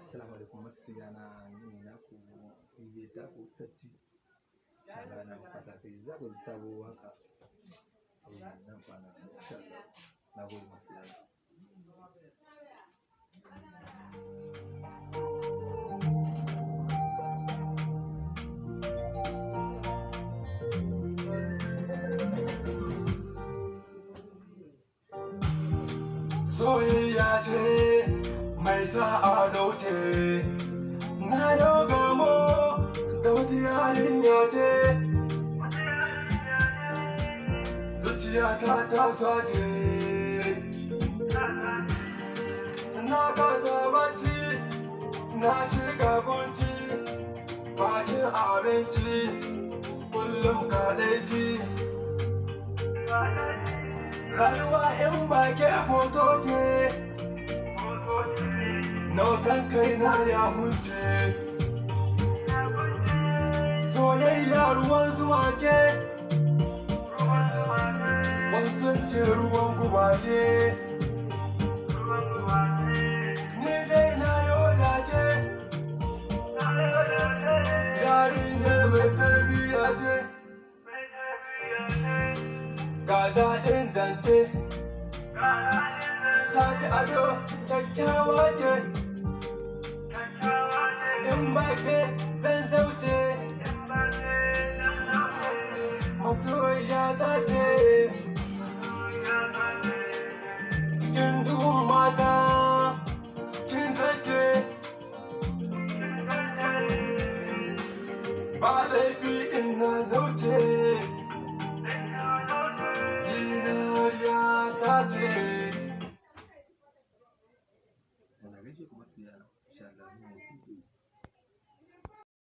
Assalamu alaikum masoyana, ni ne naku Ibiyar taku Sati. Insha na fata kai za ku ji sabo waka a nan kwana. Insha Allah. Na gode masoyana. Soyayya ce mai sa a zauce, na yau gamo da wata yarinya ce, zuciyata ta sace, na kasa bacci, na shiga kunci, bacin abinci, kullum kaɗaici. Rayuwa in ba ke hoto ce, nautan kaina ya hunce. Soyayya ruwan zuma ce, wasu ce ruwan guba ce. Ni dai na yoda ce, yarinyar mai tarbiyya ce. Ga daɗin zance, ta ci ado kyakkyawa ce, in ba ke zan zauce, masoyiya ta ce, cikin duhun mata kin zace, ba laifi in na zauce. Na gaishe ku masoyana. Insha Allah.